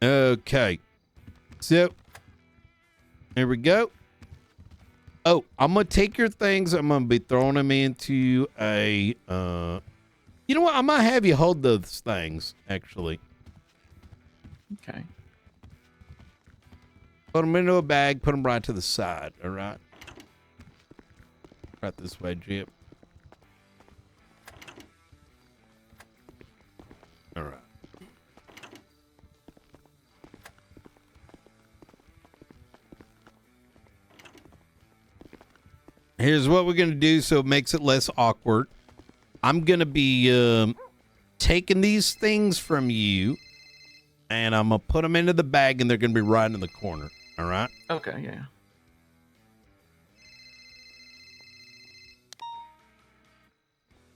Okay. So, there we go. Oh, I'm going to take your things. I'm going to be throwing them into a, you know what? I'm going to have you hold those things, actually. Okay. Put them into a bag. Put them right to the side. All right. Right this way, Jip. All right. Here's what we're going to do so it makes it less awkward. I'm going to be taking these things from you, and I'm going to put them into the bag, and they're going to be right in the corner. All right? Okay, yeah.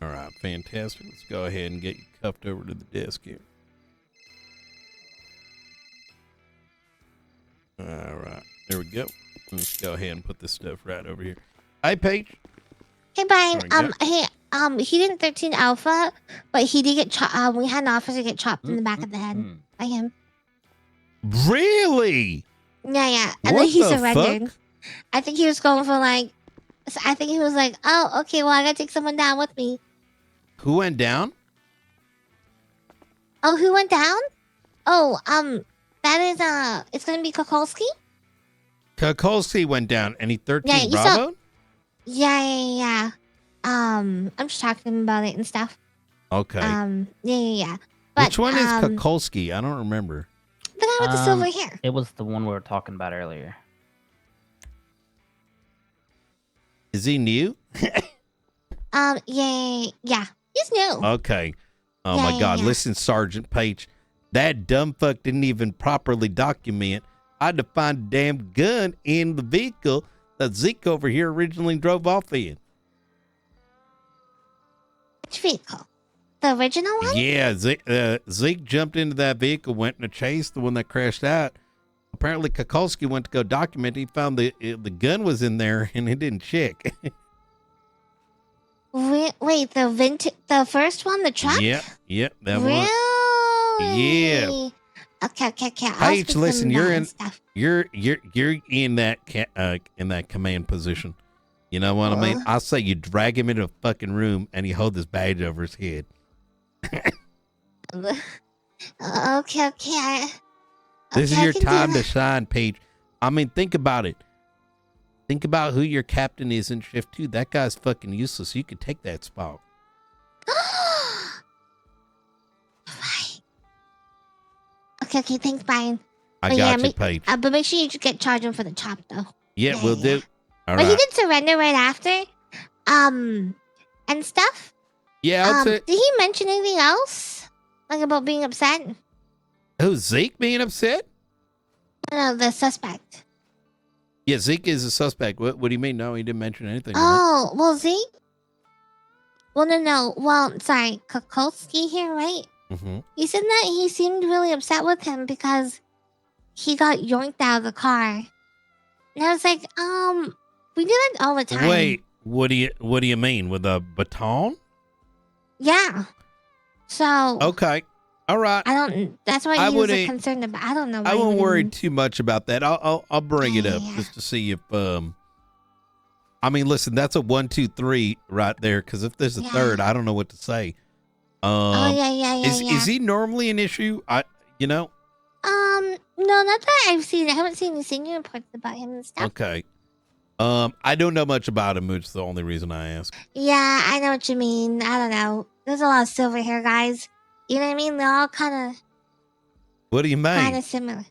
All right, fantastic. Let's go ahead and get you cuffed over to the desk here. All right, there we go. Let's go ahead and put this stuff right over here. Hi, Paige. Hey, Brian. He didn't 13 Alpha, but he did get chopped. We had an officer get chopped in the back of the head by him. Really? Yeah. And What then he the surrendered. fuck? I think he was going for I think he was like, oh, okay, well, I gotta take someone down with me. Who went down? Oh, who went down? Oh, that is, it's gonna be Kokolsky? Kokolsky went down. Any 13 Yeah, you Bravo? Yeah. I'm just talking to him about it and stuff. Okay. Yeah. But, which one is Kokolsky? I don't remember. The guy with the silver hair. It was the one we were talking about earlier. Is he new? Yeah. He's new. Okay. Oh my God. Listen, Sergeant Page. That dumb fuck didn't even properly document. I had to find a damn gun in the vehicle that Zeke over here originally drove off in. Which vehicle? The original one? Yeah, Zeke jumped into that vehicle, went in a chase, the one that crashed out. Apparently, Kokolsky went to go document. He found the gun was in there, and it didn't check. Wait, the first one, the truck? Yep, that really? one. Yeah. Okay. Paige, listen, you're in that command position. You know what I mean? I say you drag him into a fucking room and you hold this badge over his head. Okay. This is your time to shine, Paige. I mean, think about it. Think about who your captain is in shift 2. That guy's fucking useless. You could take that spot. Right. Okay, thanks, Brian. I got you, Paige. But make sure you get charged him for the chop, though. Yeah, we'll do. All but right. he did surrender right after. And stuff. Yeah, did he mention anything else? Like about being upset? Who, Zeke being upset? No, the suspect. Yeah, Zeke is a suspect. What do you mean? No, he didn't mention anything. Oh, well, Zeke? Well, no. Well, sorry, Kokolsky here, right? Mm-hmm. He said that he seemed really upset with him because he got yoinked out of the car. And I was like, we do that all the time. Wait, what do you mean? With a baton? Yeah. So. Okay. All right. That's why he was concerned about. I don't know. I won't worry too much about that. I'll bring it up just to see if I mean, listen, that's a 1, 2, 3 right there. Because if there's a third, I don't know what to say. Is he normally an issue? No, not that I've seen. I haven't seen any senior reports about him and stuff. Okay. I don't know much about him, which is the only reason I ask. Yeah, I know what you mean. I don't know. There's a lot of silver hair guys. You know what I mean? They're all kind of. What do you mean? Kind of similar.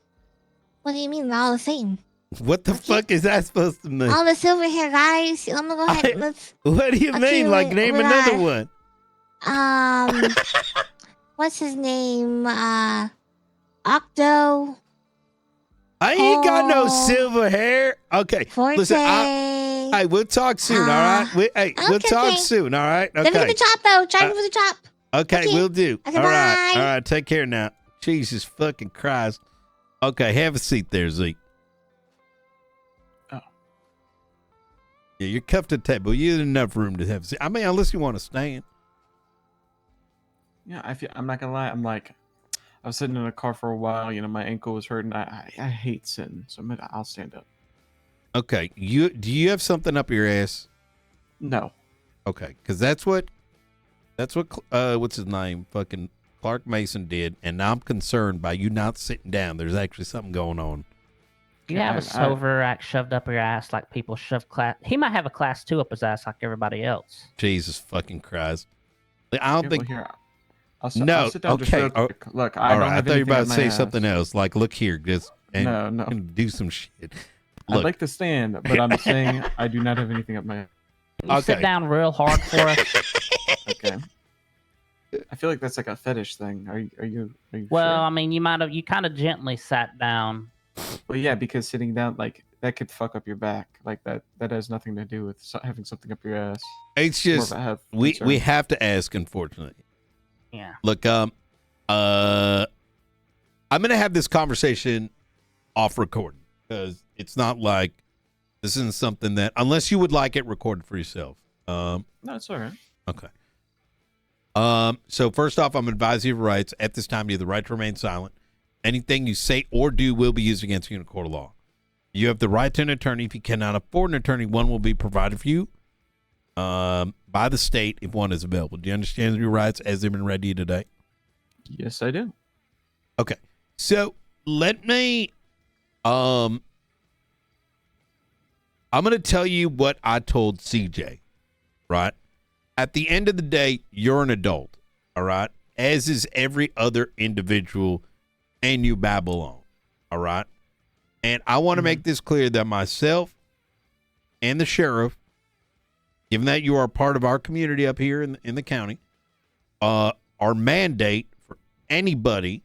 What do you mean? They're all the same. What the fuck is that supposed to mean? All the silver hair guys. I'm gonna go ahead. What do you mean? Like name another one. What's his name? Octo. I ain't got no silver hair. Okay, Forte. Listen. Hey, we'll talk soon. All right. We'll talk soon. All right. Okay. Let me get the chop though. Try for the chop. Okay, we'll do. Okay, all right. bye. All right. Take care now. Jesus fucking Christ. Okay, have a seat there, Zeke. Oh. Yeah, you're cuffed to the table. You have enough room to have a seat. I mean, unless you want to stand. Yeah, I'm not gonna lie. I'm like, I was sitting in a car for a while. You know, my ankle was hurting. I hate sitting, so I'll stand up. Okay. Do you have something up your ass? No. Okay, because that's what what's his name? Fucking Clark Mason did, and now I'm concerned by you not sitting down. There's actually something going on. You have a silver act shoved up your ass like people shove class. He might have a class 2 up his ass like everybody else. Jesus fucking Christ! I don't think. Well, here, I'll sit down just okay. real quick. Look, All right, I thought you were about to say something else. Like, look here, just no. do some shit. I'd like to stand, but I'm saying I do not have anything up my. You sit down real hard for us. Okay. I feel like that's like a fetish thing. Are you well, sure? I mean, you kind of gently sat down. Well, yeah, because sitting down, like, that could fuck up your back. Like, that has nothing to do with having something up your ass. It's just we have to ask, unfortunately. Yeah. Look, I'm gonna have this conversation off recording because it's not like this isn't something that, unless you would like it recorded for yourself. No, it's all right. Okay. So first off, I'm advising you of your rights. At this time, you have the right to remain silent. Anything you say or do will be used against you in a court of law. You have the right to an attorney. If you cannot afford an attorney, one will be provided for you by the state if one is available. Do you understand your rights as they've been read to you today? Yes, I do. Okay. So let me I'm going to tell you what I told CJ, right? At the end of the day, you're an adult, all right? As is every other individual in New Babylon, all right? And I want to make this clear that myself and the sheriff, given that you are part of our community up here in the county, our mandate for anybody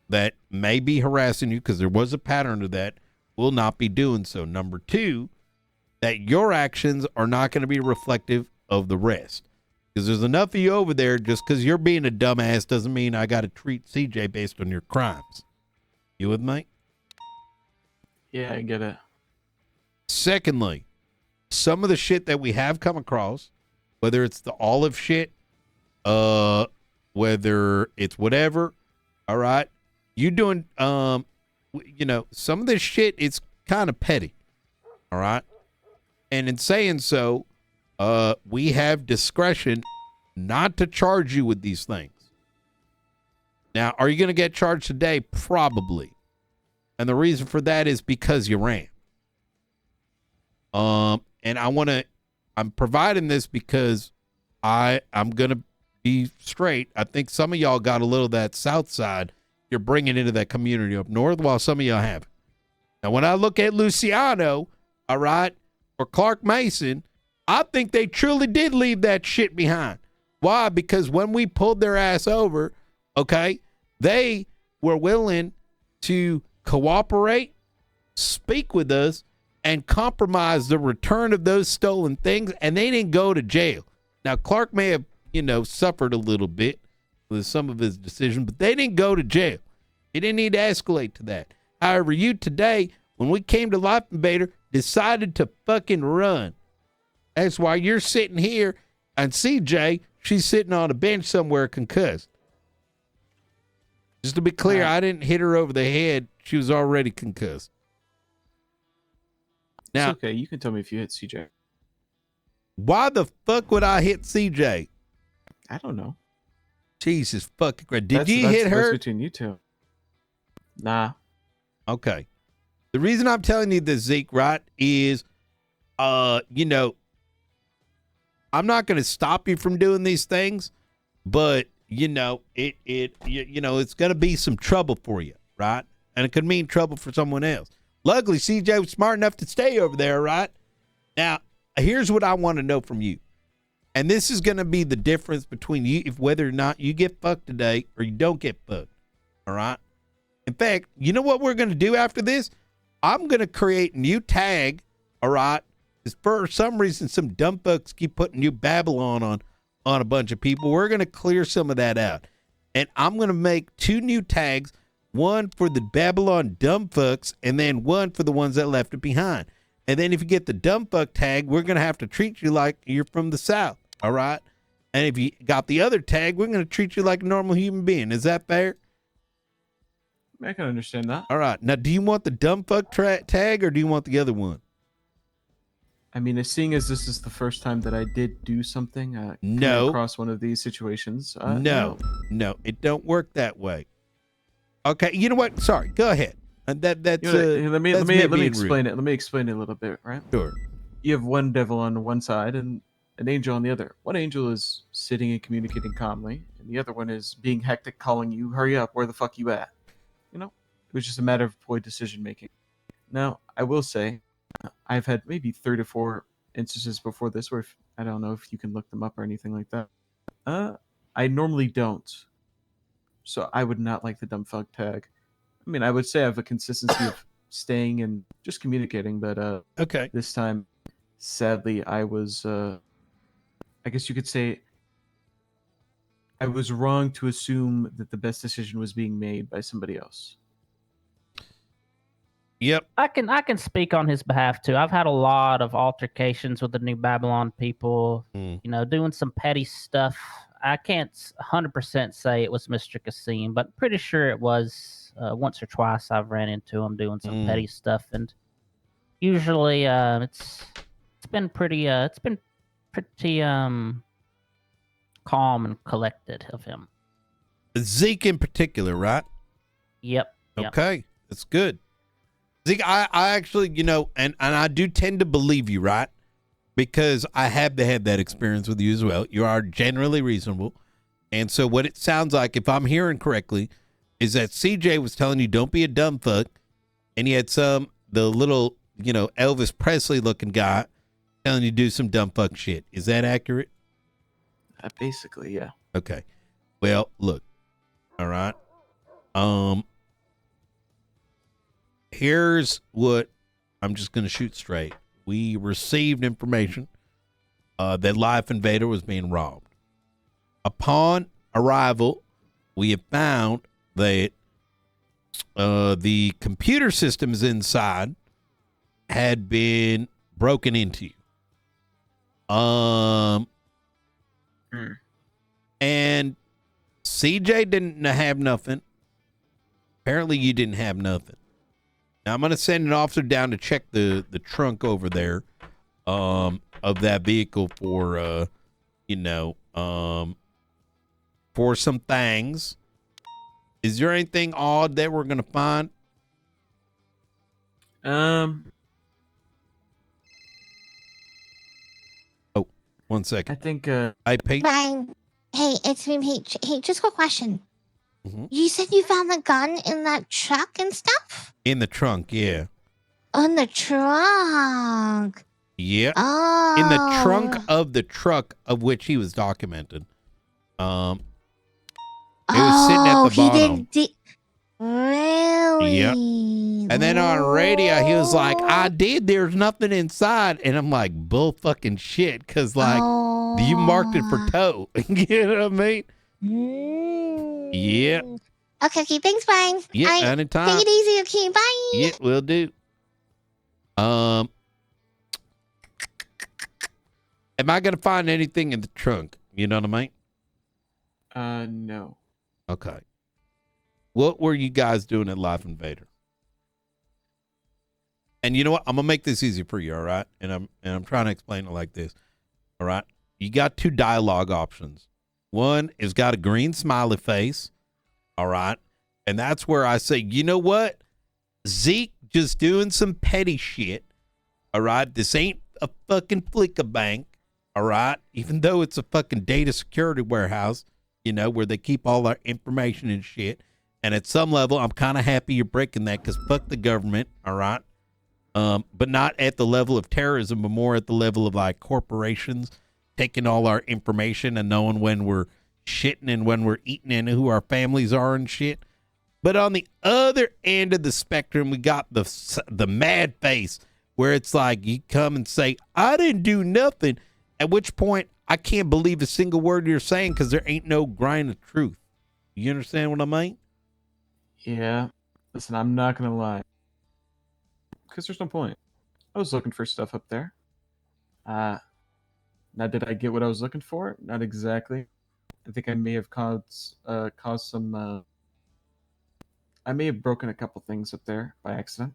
that may be harassing you, because there was a pattern of that, will not be doing so. Number two, that your actions are not going to be reflective of the rest. Because there's enough of you over there, just because you're being a dumbass doesn't mean I got to treat CJ based on your crimes. You with me? Yeah, I get it. Secondly, some of the shit that we have come across, whether it's the olive shit, whether it's whatever, all right, you doing, you know, some of this shit, it's kind of petty, all right? And in saying so, we have discretion not to charge you with these things. Now, are you going to get charged today? Probably. And the reason for that is because you ran. And I'm providing this because I'm going to be straight. I think some of y'all got a little of that south side you're bringing into that community up north, while some of y'all haven't. Now, when I look at Luciano, all right, or Clark Mason, I think they truly did leave that shit behind. Why? Because when we pulled their ass over, okay, they were willing to cooperate, speak with us, and compromise the return of those stolen things, and they didn't go to jail. Now, Clark may have, suffered a little bit with some of his decisions, but they didn't go to jail. He didn't need to escalate to that. However, you today, when we came to Life Invader, decided to fucking run. That's why you're sitting here, and CJ, she's sitting on a bench somewhere concussed. Just to be clear, I didn't hit her over the head. She was already concussed. Now, it's okay. You can tell me if you hit CJ. Why the fuck would I hit CJ? I don't know. Jesus fucking Christ. Did you hit her? That's between you two. Nah. Okay. The reason I'm telling you this, Zeke, right, is, I'm not going to stop you from doing these things, but, it's going to be some trouble for you, right? And it could mean trouble for someone else. Luckily, CJ was smart enough to stay over there, right? Now, here's what I want to know from you. And this is going to be the difference between you, if whether or not you get fucked today or you don't get fucked, all right? In fact, you know what we're going to do after this? I'm going to create a new tag, all right? Because for some reason, some dumb fucks keep putting New Babylon on a bunch of people. We're going to clear some of that out. And I'm going to make 2 new tags, one for the Babylon dumb fucks, and then one for the ones that left it behind. And then if you get the dumb fuck tag, we're going to have to treat you like you're from the South, all right? And if you got the other tag, we're going to treat you like a normal human being. Is that fair? I can understand that. All right. Now, do you want the dumb fuck tag or do you want the other one? I mean, seeing as this is the first time that I did do something, coming No. across one of these situations, No, it don't work that way. Okay, you know what? Sorry, go ahead. That's You know, let me being explain rude. it. Let me explain it a little bit, right? Sure. You have one devil on one side and an angel on the other. One angel is sitting and communicating calmly, and the other one is being hectic, calling you, "Hurry up! Where the fuck you at?" You know, it was just a matter of poor decision making. Now, I will say, I've had maybe 3 to 4 instances before this where I don't know if you can look them up or anything like that. I normally don't, so I would not like the dumb fuck tag. I mean, I would say I have a consistency of staying and just communicating, but Okay. this time, sadly, I was, I guess you could say, I was wrong to assume that the best decision was being made by somebody else. Yep. I can speak on his behalf too. I've had a lot of altercations with the New Babylon people. Mm. You know, doing some petty stuff. I can't 100% say it was Mr. Kasim, but pretty sure it was. Once or twice I've ran into him doing some petty stuff, and usually it's been pretty calm and collected of him. Zeke in particular, right? Yep. Okay, that's good. Zeke, I actually, you know, and I do tend to believe you, right? Because I have had that experience with you as well. You are generally reasonable. And so what it sounds like, if I'm hearing correctly, is that CJ was telling you don't be a dumb fuck, and he had the little, you know, Elvis Presley looking guy telling you to do some dumb fuck shit. Is that accurate? Basically, yeah. Okay. Well, look. All right. Here's what I'm just going to shoot straight. We received information that Life Invader was being robbed. Upon arrival, we have found that the computer systems inside had been broken into. And CJ didn't have nothing. Apparently, you didn't have nothing. Now, I'm going to send an officer down to check the trunk over there of that vehicle for, for some things. Is there anything odd that we're going to find? Oh, 1 second. I think, Hey, Pete. Brian, hey, it's me, Pete. Hey, just a question. Mhm. You said you found the gun in that truck and stuff? In the trunk, yeah. On the trunk. Yeah. Oh. In the trunk of the truck of which he was documented. It was sitting at the bottom. Really? Yep. And then on radio, he was like, I did. There's nothing inside. And I'm like, bull fucking shit. Because, like, you marked it for tow. You know what I mean? Yeah. Okay, thanks, Brian. Yeah, anytime. Take it easy, okay? Bye. Yeah, will do. Am I going to find anything in the trunk? You know what I mean? No. Okay. What were you guys doing at Life Invader? And you know what? I'm gonna make this easy for you, all right? And I'm trying to explain it like this. All right. You got 2 dialogue options. One is got a green smiley face. All right. And that's where I say, you know what? Zeke just doing some petty shit. All right. This ain't a fucking flicker bank. All right. Even though it's a fucking data security warehouse, you know, where they keep all our information and shit. And at some level, I'm kind of happy you're breaking that because fuck the government. All right. But not at the level of terrorism, but more at the level of like corporations taking all our information and knowing when we're shitting and when we're eating and who our families are and shit. But on the other end of the spectrum, we got the mad face where it's like you come and say, I didn't do nothing. At which point I can't believe a single word you're saying because there ain't no grain of truth. You understand what I mean? Yeah. Listen, I'm not going to lie. Because there's no point. I was looking for stuff up there. Now, did I get what I was looking for? Not exactly. I think I may have caused some I may have broken a couple things up there by accident.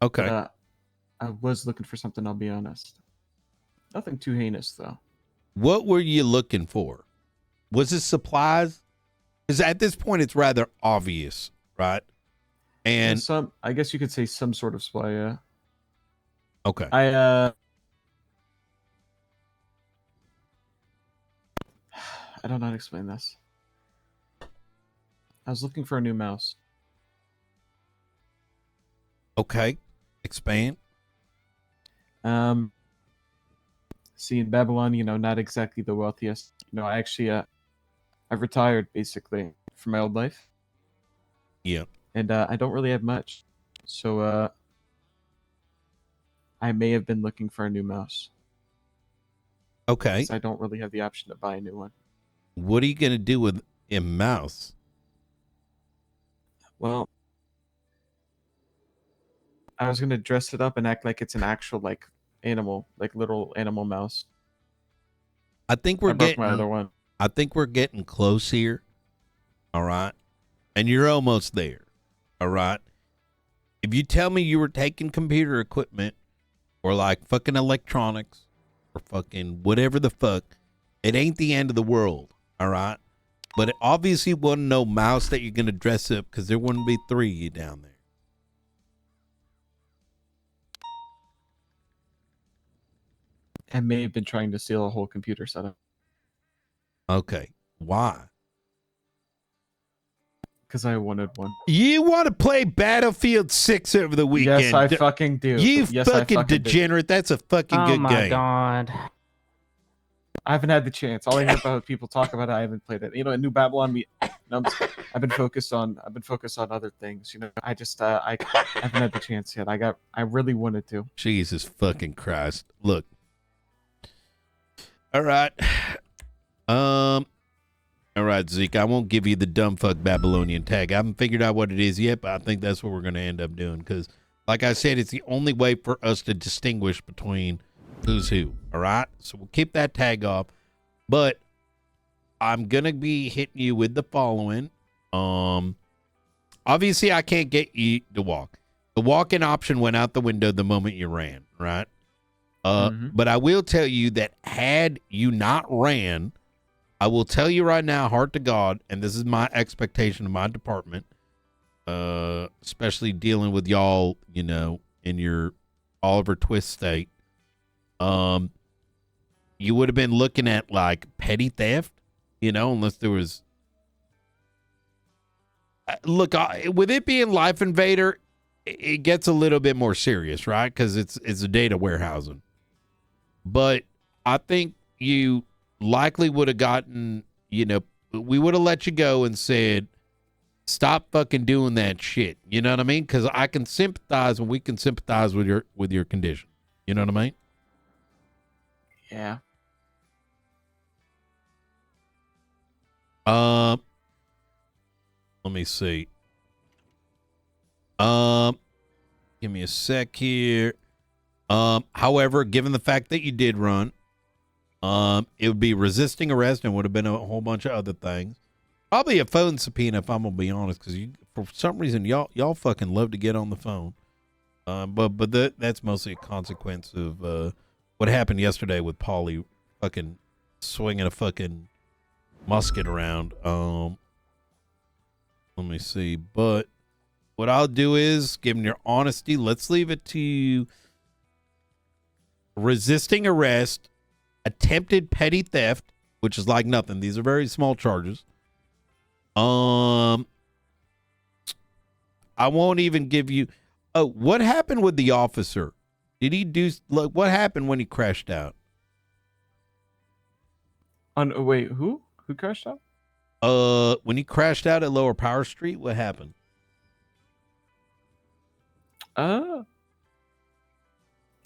Okay. But, I was looking for something, I'll be honest. Nothing too heinous, though. What were you looking for? Was it supplies? Because at this point, it's rather obvious, right? And I guess you could say some sort of supply, yeah. okay. I don't know how to explain this. I was looking for a new mouse. Okay. Expand. See, in Babylon, not exactly the wealthiest. I actually, I've retired basically from my old life. Yeah. And I don't really have much. So I may have been looking for a new mouse. Okay. 'Cause I don't really have the option to buy a new one. What are you going to do with a mouse? Well, I was gonna dress it up and act like it's an actual animal, little animal mouse. I think I broke my other one. I think we're getting close here. All right. And you're almost there. All right. If you tell me you were taking computer equipment or like fucking electronics or fucking whatever the fuck, it ain't the end of the world. All right. But it obviously wasn't no mouse that you're going to dress up because there wouldn't be 3 of you down there. I may have been trying to steal a whole computer setup. Okay. Why? Because I wanted one. You want to play Battlefield 6 over the weekend? Yes, I fucking do. You Yes, fucking I fucking degenerate. That's a fucking Oh good my game. god. I haven't had the chance. All I hear about people talk about it, I haven't played it. In New Babylon, I've been focused on other things. I just I haven't had the chance yet. I really wanted to. Jesus fucking Christ. Look. All right. All right, Zeke. I won't give you the dumb fuck Babylonian tag. I haven't figured out what it is yet, but I think that's what we're going to end up doing because, like I said, it's the only way for us to distinguish between who's who. All right. So we'll keep that tag off, but I'm going to be hitting you with the following. Obviously I can't get you to walk. The walk-in option went out the window the moment you ran, right? But I will tell you that had you not ran, I will tell you right now, heart to God, and this is my expectation of my department, especially dealing with y'all, in your Oliver Twist state, you would have been looking at like petty theft, unless there was. Look, with it being Life Invader, it gets a little bit more serious, right? Because it's a data warehousing. But I think you likely would have gotten, we would have let you go and said, stop fucking doing that shit. You know what I mean? Because I can sympathize and we can sympathize with your condition. You know what I mean? Yeah. Let me see. Give me a sec here. However, given the fact that you did run, it would be resisting arrest and would have been a whole bunch of other things. Probably a phone subpoena, if I'm gonna be honest, because for some reason y'all fucking love to get on the phone. But that's mostly a consequence of what happened yesterday with Paulie fucking swinging a fucking musket around. Let me see. But what I'll do is, given your honesty, let's leave it to resisting arrest, attempted petty theft, which is like nothing. These are very small charges. I won't even give you. Oh, what happened with the officer? Did he do? Like, what happened when he crashed out? Wait, who crashed out? When he crashed out at Lower Power Street, what happened?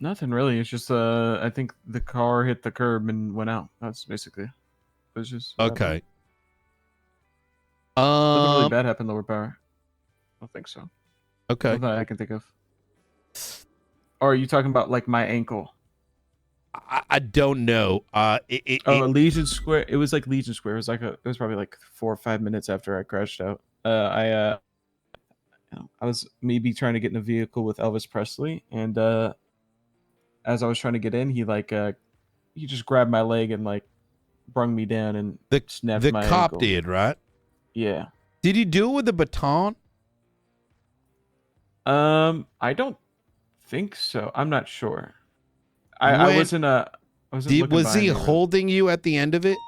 Nothing really. It's just I think the car hit the curb and went out. That's basically it. Was just Okay. Nothing really bad happened lower power. I don't think so. Okay. Not that I can think of. Or are you talking about like my ankle? I don't know. Legion Square. It was like Legion Square. It was probably like 4 or 5 minutes after I crashed out. I I was maybe trying to get in a vehicle with Elvis Presley, and as I was trying to get in, he just grabbed my leg and like brung me down and snapped The my cop ankle. did, right? Yeah. Did he do it with a baton? I don't think so. I'm not sure. I wasn't looking Was he behind me, really. holding you at the end of it?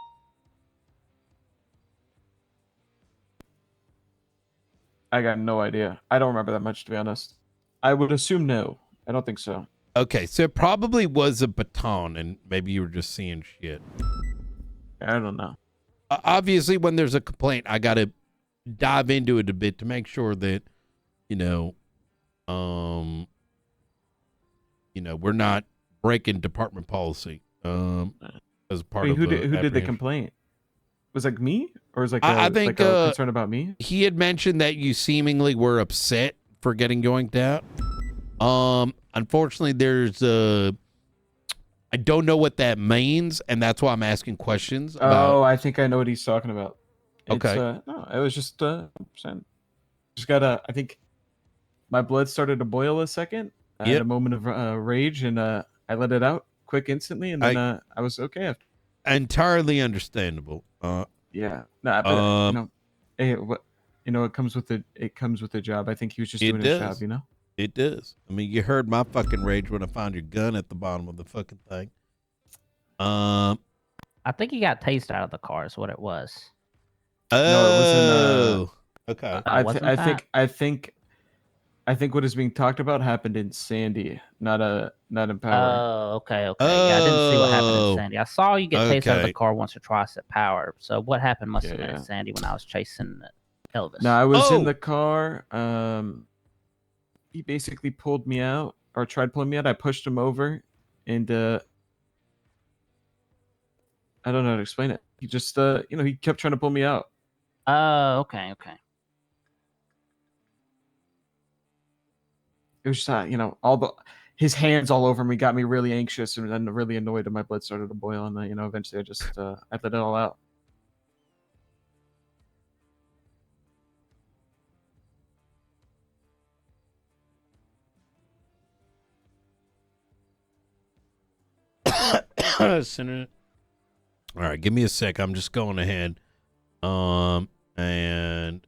I got no idea. I don't remember that much, to be honest. I would assume no. I don't think so. Okay, so it probably was a baton, and maybe you were just seeing shit. I don't know. Obviously, when there's a complaint, I got to dive into it a bit to make sure that, we're not breaking department policy. As part Wait, of who did the apprehension. complaint? Was it like me, or was like I think a concern about me? He had mentioned that you seemingly were upset for getting yoinked out. Unfortunately, there's I don't know what that means, and that's why I'm asking questions about. Oh, I think I know what he's talking about. Okay. No, it was just I think my blood started to boil a second. I had a moment of rage, and I let it out quick instantly, and then I was okay after. Entirely understandable. Yeah. Nah, but hey, it comes with the job. I think he was just doing his job, It does. I mean, you heard my fucking rage when I found your gun at the bottom of the fucking thing. I think he got tased out of the car is what it was. No, it wasn't. Okay. I think what is being talked about happened in Sandy, not in Power. Oh, okay. Yeah, I didn't see what happened in Sandy. I saw you get tased out of the car once or twice at Power. So what happened must have been in Sandy when I was chasing Elvis. No, I was in the car. He basically pulled me out, or tried pulling me out. I pushed him over, and I don't know how to explain it. He just he kept trying to pull me out. Oh, okay. It was just his hands all over me got me really anxious and then really annoyed, and my blood started to boil, and then eventually I just I let it all out. All right, give me a sec. I'm just going ahead. And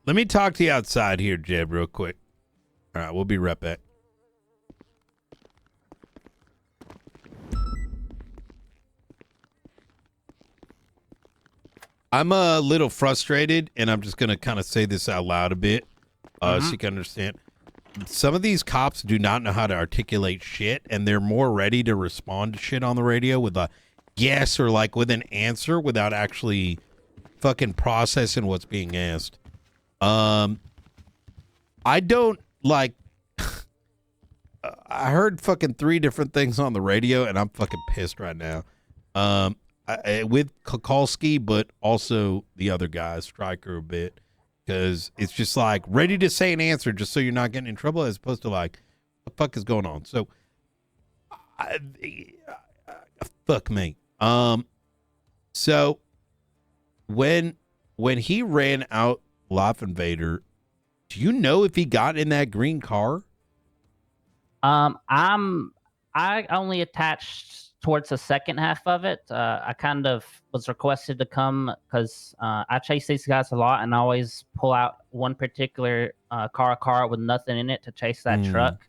let me talk to you outside here, Jeb, real quick. All right, we'll be right back. I'm a little frustrated, and I'm just going to kind of say this out loud a bit so you can understand. Some of these cops do not know how to articulate shit, and they're more ready to respond to shit on the radio with a yes or like with an answer without actually fucking processing what's being asked. I don't like... I heard fucking 3 different things on the radio, and I'm fucking pissed right now. With Kukulski, but also the other guy, Stryker, a bit, because it's just like ready to say an answer just so you're not getting in trouble, as opposed to like, what the fuck is going on? So, fuck me. So when he ran out Life Invader, do you know if he got in that green car? I only attached towards the second half of it. I kind of was requested to come because I chase these guys a lot and I always pull out one particular car with nothing in it to chase that truck.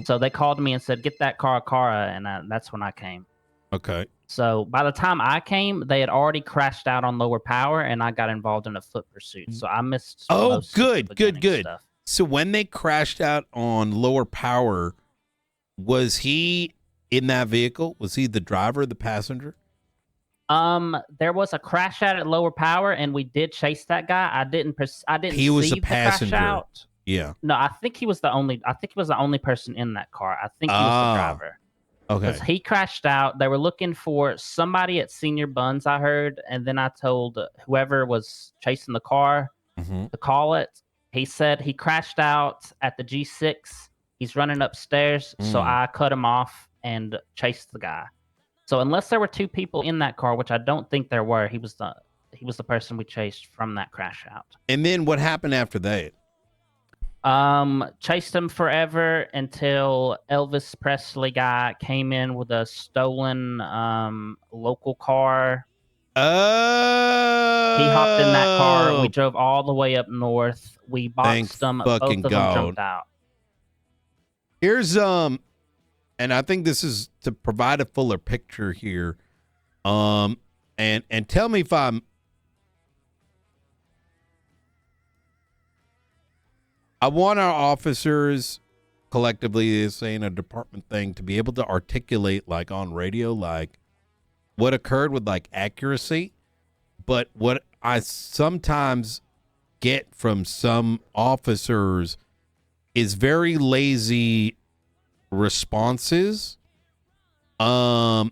So they called me and said, get that car, and that's when I came. Okay. So by the time I came, they had already crashed out on lower power, and I got involved in a foot pursuit. So I missed. Oh, most of the beginning stuff. So when they crashed out on lower power, was he in that vehicle? Was he the driver, the passenger? There was a crash out at lower power, and we did chase that guy. I didn't. He was see a passenger. The crash out. Yeah. No, I think he was the only. I think he was the only person in that car. I think he was the driver. Okay. Because he crashed out. They were looking for somebody at Senior Buns, I heard, and then I told whoever was chasing the car to call it, He said he crashed out at the G6. He's running upstairs, so I cut him off and chased the guy. So unless there were two people in that car, which I don't think there were, he was the person we chased from that crash out. And then what happened after that? Chased him forever until Elvis Presley guy came in with a stolen local car. Oh, He hopped in that car. We drove all the way up north. We boxed them. Both of them jumped out. Here's and I think this is to provide a fuller picture here. And tell me if I want our officers collectively, saying a department thing, to be able to articulate like on radio, like what occurred with like accuracy. But what I sometimes get from some officers is very lazy responses that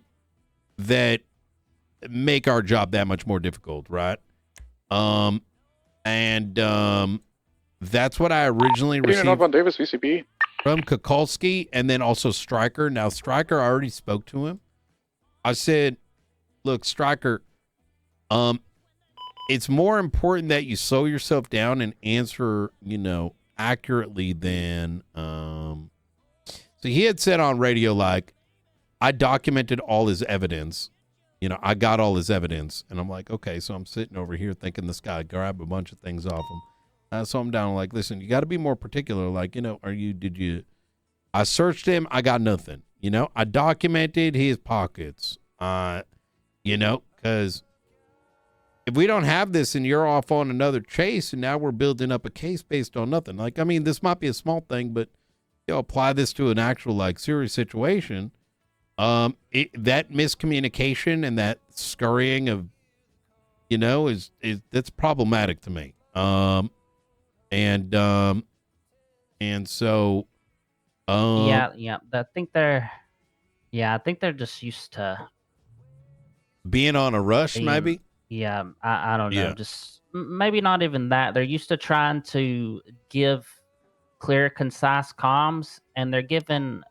make our job that much more difficult, right? That's what I originally received Davis, VCP. from Kukulski, and then also Stryker. Now, Stryker, I already spoke to him. I said, look, Stryker, it's more important that you slow yourself down and answer, accurately than, so he had said on radio, like, I documented all his evidence. I got all his evidence. And I'm like, okay, so I'm sitting over here thinking this guy grabbed a bunch of things off him. So I'm down like, listen, you got to be more particular. Like, I searched him. I got nothing. I documented his pockets. Because if we don't have this and you're off on another chase and now we're building up a case based on nothing. Like, I mean, this might be a small thing, but apply this to an actual like serious situation. That miscommunication and that scurrying of, is that's problematic to me. And so, yeah, I think they're just used to being on a rush, maybe. Yeah, I don't know. Yeah. Just maybe not even that. They're used to trying to give clear, concise comms, and they're given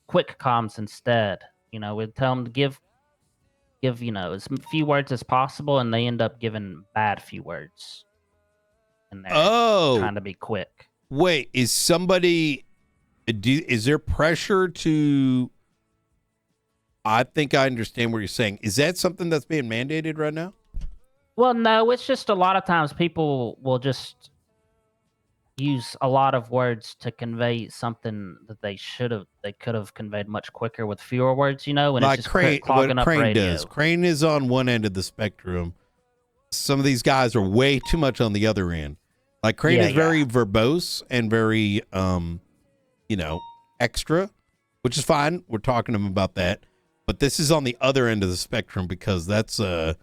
quick comms instead. We tell them to give as few words as possible, and they end up giving bad few words. And they're trying to be quick. Wait, is there pressure to? I think I understand what you're saying. Is that something that's being mandated right now? Well, no, it's just a lot of times people will just use a lot of words to convey something that they could have conveyed much quicker with fewer words, and like it's just Crane, clogging what up Crane radio. does. Crane is on one end of the spectrum. Some of these guys are way too much on the other end. Like Crane is very verbose and very, extra, which is fine. We're talking to him about that. But this is on the other end of the spectrum because that's, that's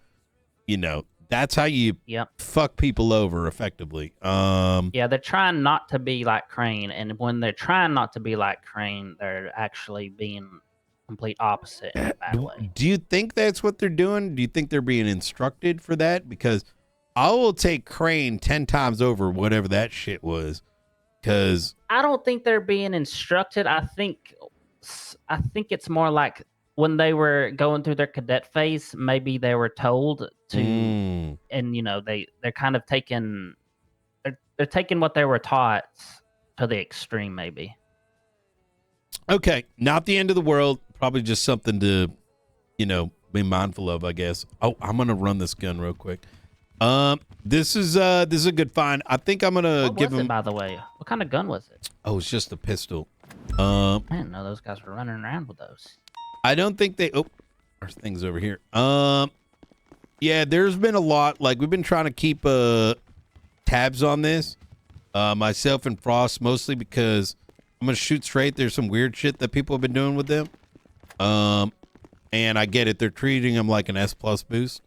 how you fuck people over effectively. Yeah, they're trying not to be like Crane. And when they're trying not to be like Crane, they're actually being complete opposite in a bad way. Do you think that's what they're doing? Do you think they're being instructed for that? Because I will take Crane 10 times over whatever that shit was. Because I don't think they're being instructed. I think it's more like when they were going through their cadet phase, maybe they were told to, and they're kind of taking, they're taking what they were taught to the extreme, maybe. Okay, not the end of the world. Probably just something to, be mindful of, I guess. Oh, I'm gonna run this gun real quick. This is a good find. I think I'm gonna give him. By the way, what kind of gun was it? Oh, it's just a pistol. I didn't know those guys were running around with those. I don't think they. Oh, there's things over here. Yeah, there's been a lot. Like we've been trying to keep tabs on this. Myself and Frost, mostly because I'm gonna shoot straight. There's some weird shit that people have been doing with them. And I get it. They're treating them like an S+ boost.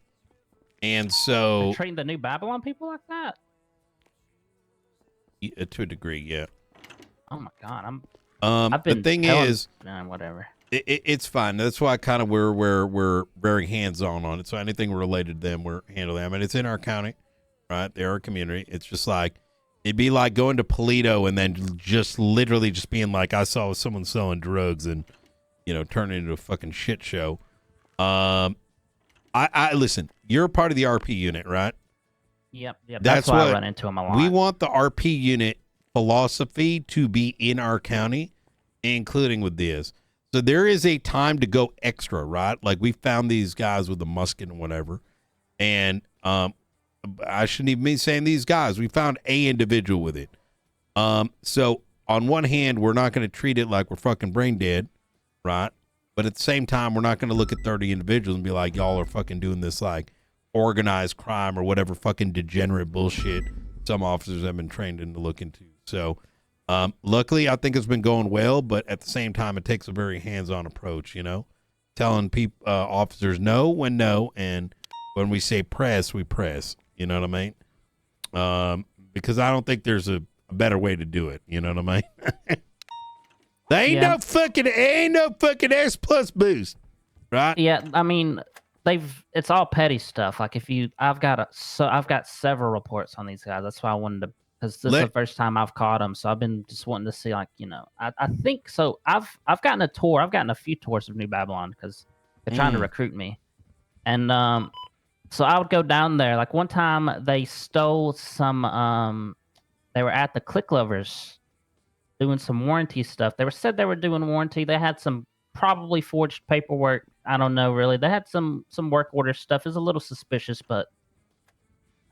And so they're treating the New Babylon people like that. To a degree, yeah. Oh my god, the thing is, whatever. It's fine. That's why kind of we're very hands on it. So anything related to them, we're handling them, and it's in our county. right? They are a community. It's just like, it'd be like going to Polito and then just literally just being like, I saw someone selling drugs and, turn it into a fucking shit show. I listen, you're a part of the RP unit, right? Yep. That's That's why I what run into them a lot. We want the RP unit philosophy to be in our county, including with this. So there is a time to go extra, right? Like we found these guys with a musket and whatever. And I shouldn't even be saying these guys. We found a individual with it. So on one hand, we're not going to treat it like we're fucking brain dead, right? But at the same time, we're not going to look at 30 individuals and be like, y'all are fucking doing this like organized crime or whatever fucking degenerate bullshit some officers have been trained in to look into. So luckily, I think it's been going well, but at the same time, it takes a very hands-on approach, telling people, officers no, and when we say press, we press. You know what I mean? Because I don't think there's a better way to do it. You know what I mean? There ain't no fucking S plus boost, right? Yeah, I mean, it's all petty stuff. Like I've got several reports on these guys. That's why I wanted to, because this is the first time I've caught them. So I've been just wanting to see, like, I think so. I've gotten a tour. I've gotten a few tours of New Babylon because they're trying to recruit me, and so I would go down there. Like one time they stole some. They were at the Click Lovers doing some warranty stuff. Said they were doing warranty. They had some probably forged paperwork. I don't know really. They had some work order stuff. It's a little suspicious, but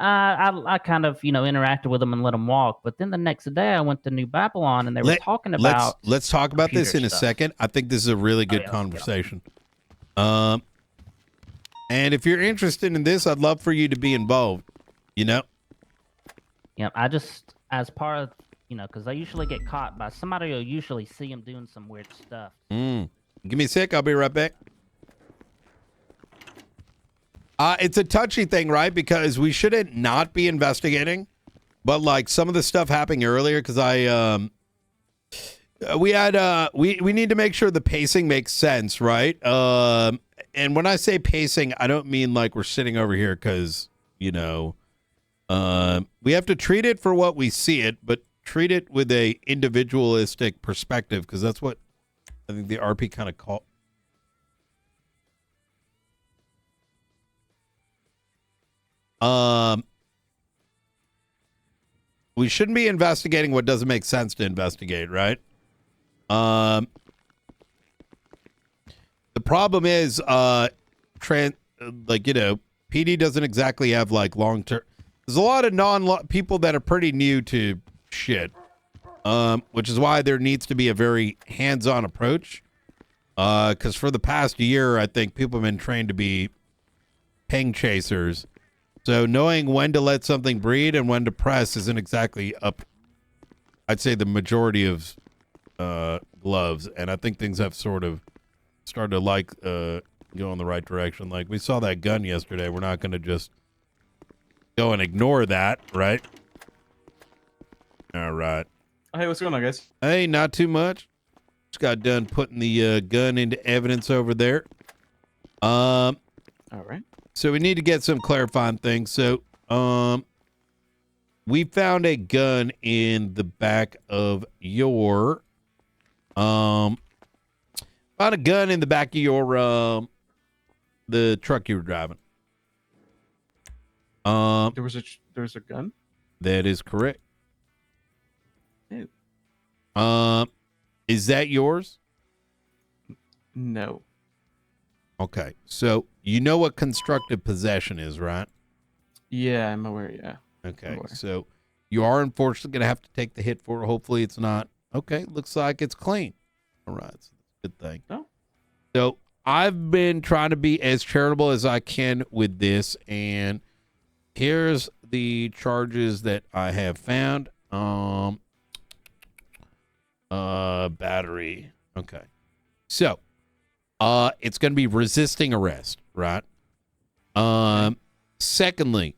I kind of interacted with them and let them walk. But then the next day I went to New Babylon and they were talking about. Let's talk about this in a second. I think this is a really good yeah, conversation. And if you're interested in this, I'd love for you to be involved. Yeah, I just, as part of, because they usually get caught by somebody who'll usually see them doing some weird stuff. Give me a sec. I'll be right back. It's a touchy thing, right? Because we shouldn't not be investigating, but like some of the stuff happening earlier, because we need to make sure the pacing makes sense, right? And when I say pacing, I don't mean like we're sitting over here because, we have to treat it for what we see it, but treat it with a individualistic perspective, because that's what I think the RP kind of call. We shouldn't be investigating what doesn't make sense to investigate, right? The problem is, PD doesn't exactly have like long term. There's a lot of people that are pretty new to shit, which is why there needs to be a very hands-on approach. Because for the past year, I think people have been trained to be ping chasers. So knowing when to let something breed and when to press isn't exactly up. I'd say the majority of gloves, and I think things have sort of started to go in the right direction. Like we saw that gun yesterday. We're not going to just go and ignore that, right? All right. Hey, what's going on, guys? Hey, not too much. Just got done putting the gun into evidence over there. All right. So we need to get some clarifying things. So, we found a gun in the back of your, found a gun in the back of your, the truck you were driving. There was a gun? That is correct. Ew. Is that yours? No. Okay, so you know what constructive possession is, right? Yeah, I'm aware, yeah. Okay, so you are unfortunately going to have to take the hit for it. Hopefully it's not. Okay, looks like it's clean. All right, so that's a good thing. Oh. So I've been trying to be as charitable as I can with this, and here's the charges that I have found. Battery. Okay. So, it's going to be resisting arrest, right? Secondly,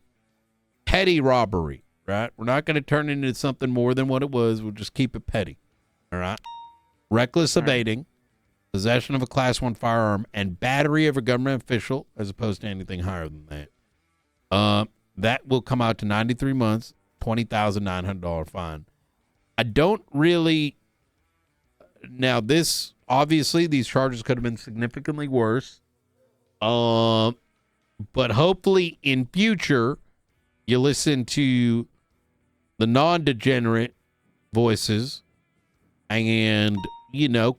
petty robbery, right? We're not going to turn it into something more than what it was. We'll just keep it petty, all right? Reckless evading, possession of a Class 1 firearm, and battery of a government official, as opposed to anything higher than that. that will come out to 93 months, $20,900 fine. I don't really. Now, this obviously these charges could have been significantly worse. But hopefully in future, you listen to the non-degenerate voices and,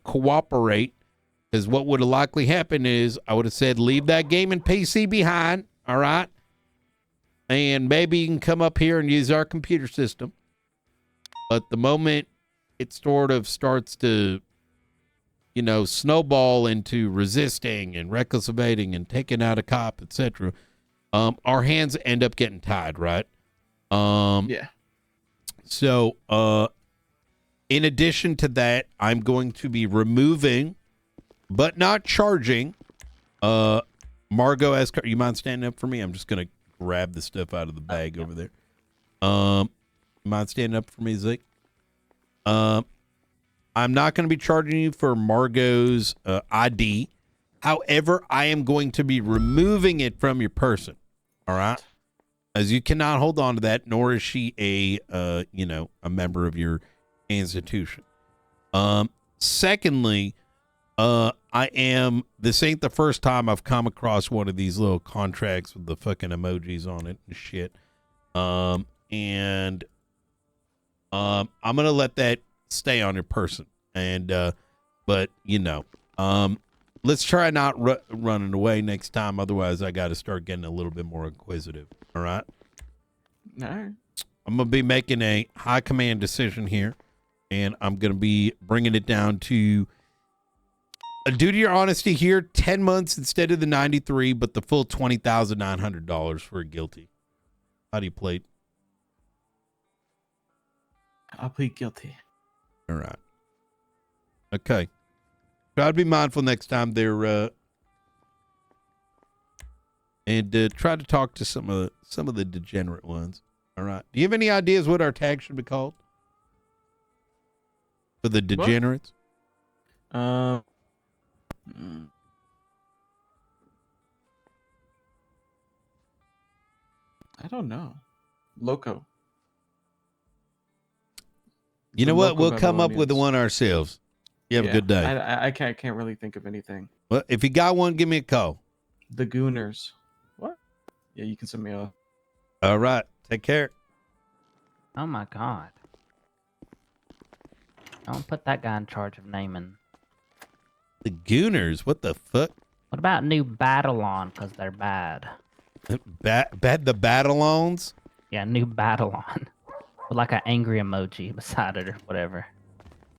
cooperate. Because what would have likely happened is I would have said, leave that gaming PC behind, all right? And maybe you can come up here and use our computer system. But the moment it sort of starts to, snowball into resisting and reckless evading and taking out a cop, etc., our hands end up getting tied, right? Yeah. So, in addition to that, I'm going to be removing, but not charging, Margot as you mind standing up for me? I'm just going to grab the stuff out of the bag over there. You mind standing up for me, Zeke? I'm not going to be charging you for Margot's ID. However, I am going to be removing it from your person. All right? As you cannot hold on to that, nor is she a member of your institution. Secondly, this ain't the first time I've come across one of these little contracts with the fucking emojis on it and shit. I'm going to let that stay on your person. And, let's try not running away next time. Otherwise, I got to start getting a little bit more inquisitive. All right? All right. I'm going to be making a high command decision here. And I'm going to be bringing it down to due to your honesty here, 10 months instead of the 93, but the full $20,900 for a guilty. How do you play it? I'll plead guilty. All right. Okay. Try to be mindful next time they're and try to talk to some of the degenerate ones. All right. Do you have any ideas what our tag should be called? For the degenerates? I don't know. Loco. You know what? We'll come up with the one ourselves. You have a good day. I can't really think of anything. Well, if you got one, give me a call. The Gooners. What? Yeah, you can send me a. All right. Take care. Oh my god. Don't put that guy in charge of naming. The Gooners? What the fuck? What about New Battlon? Because they're bad. The Battlons? Yeah, New Battlon. With like an angry emoji beside it or whatever.